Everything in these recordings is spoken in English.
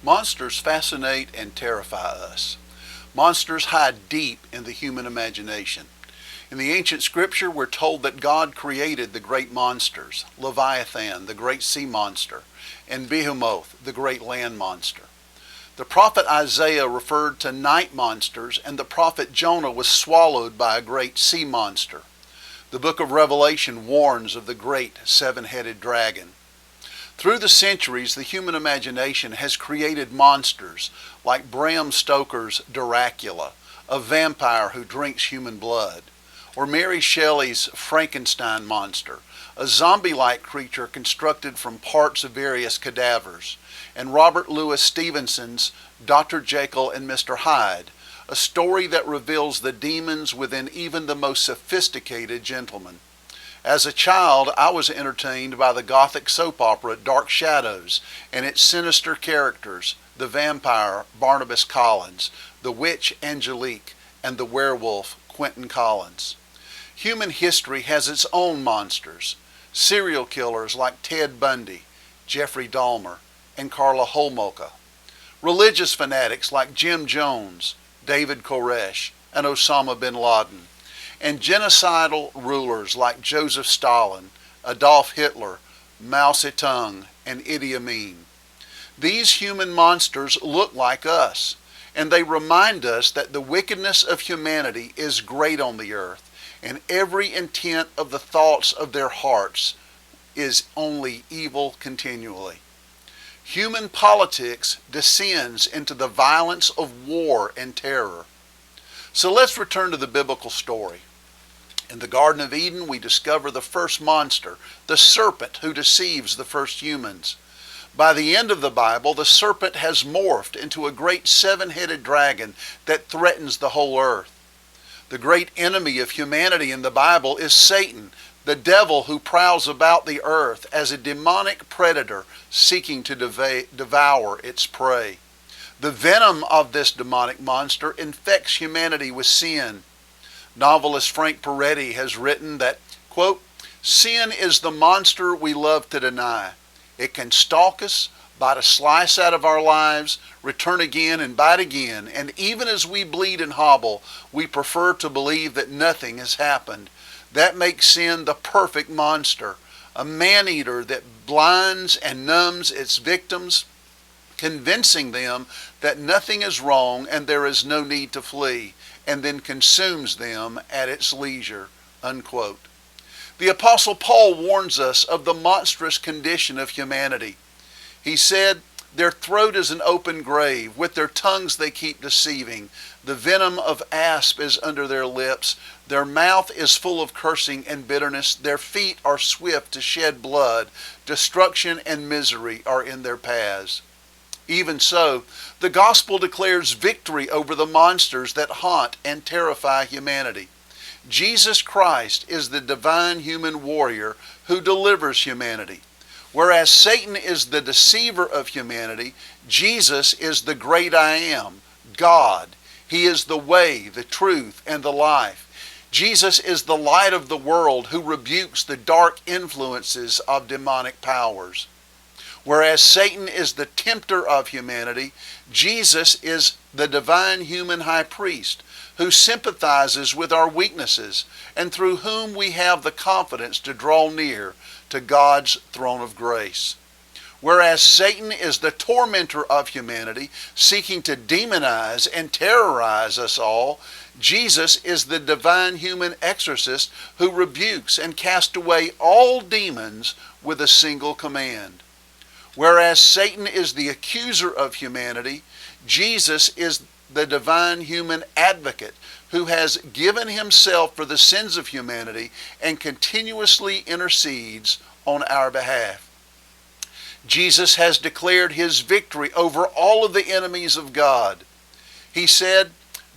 Monsters fascinate and terrify us. Monsters hide deep in the human imagination. In the ancient scripture, we're told that God created the great monsters, Leviathan, the great sea monster, and Behemoth, the great land monster. The prophet Isaiah referred to night monsters, and the prophet Jonah was swallowed by a great sea monster. The book of Revelation warns of the great seven-headed dragon. Through the centuries, the human imagination has created monsters like Bram Stoker's Dracula, a vampire who drinks human blood, or Mary Shelley's Frankenstein monster, a zombie-like creature constructed from parts of various cadavers, and Robert Louis Stevenson's Dr. Jekyll and Mr. Hyde, a story that reveals the demons within even the most sophisticated gentleman. As a child, I was entertained by the Gothic soap opera Dark Shadows and its sinister characters, the vampire Barnabas Collins, the witch Angelique, and the werewolf Quentin Collins. Human history has its own monsters, serial killers like Ted Bundy, Jeffrey Dahmer, and Karla Homolka. Religious fanatics like Jim Jones, David Koresh, and Osama bin Laden, and genocidal rulers like Joseph Stalin, Adolf Hitler, Mao Zedong, and Idi Amin. These human monsters look like us, and they remind us that the wickedness of humanity is great on the earth, and every intent of the thoughts of their hearts is only evil continually. Human politics descends into the violence of war and terror. So let's return to the biblical story. In the Garden of Eden, we discover the first monster, the serpent who deceives the first humans. By the end of the Bible, the serpent has morphed into a great seven-headed dragon that threatens the whole earth. The great enemy of humanity in the Bible is Satan, the devil who prowls about the earth as a demonic predator seeking to devour its prey. The venom of this demonic monster infects humanity with sin. Novelist Frank Peretti has written that, quote, "Sin is the monster we love to deny. It can stalk us, bite a slice out of our lives, return again and bite again, and even as we bleed and hobble, we prefer to believe that nothing has happened. That makes sin the perfect monster, a man-eater that blinds and numbs its victims, convincing them that nothing is wrong and there is no need to flee, and then consumes them at its leisure," unquote. The Apostle Paul warns us of the monstrous condition of humanity. He said, "Their throat is an open grave. With their tongues they keep deceiving. The venom of asp is under their lips. Their mouth is full of cursing and bitterness. Their feet are swift to shed blood. Destruction and misery are in their paths." Even so, the gospel declares victory over the monsters that haunt and terrify humanity. Jesus Christ is the divine human warrior who delivers humanity. Whereas Satan is the deceiver of humanity, Jesus is the great I am, God. He is the way, the truth, and the life. Jesus is the light of the world who rebukes the dark influences of demonic powers. Whereas Satan is the tempter of humanity, Jesus is the divine human high priest who sympathizes with our weaknesses and through whom we have the confidence to draw near to God's throne of grace. Whereas Satan is the tormentor of humanity, seeking to demonize and terrorize us all, Jesus is the divine human exorcist who rebukes and casts away all demons with a single command. Whereas Satan is the accuser of humanity, Jesus is the divine human advocate who has given himself for the sins of humanity and continuously intercedes on our behalf. Jesus has declared his victory over all of the enemies of God. He said,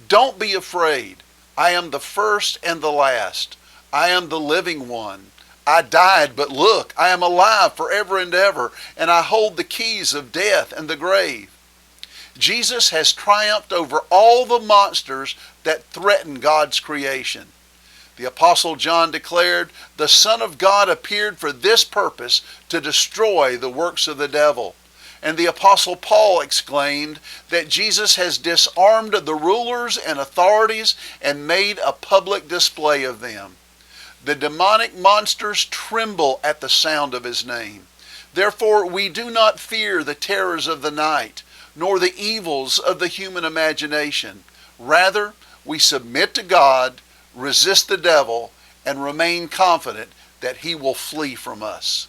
"Don't be afraid. I am the first and the last. I am the living one. I died, but look, I am alive forever and ever, and I hold the keys of death and the grave." Jesus has triumphed over all the monsters that threaten God's creation. The Apostle John declared, "The Son of God appeared for this purpose, to destroy the works of the devil." And the Apostle Paul exclaimed that Jesus has disarmed the rulers and authorities and made a public display of them. The demonic monsters tremble at the sound of his name. Therefore we do not fear the terrors of the night, nor the evils of the human imagination. Rather, we submit to God, resist the devil, and remain confident that he will flee from us.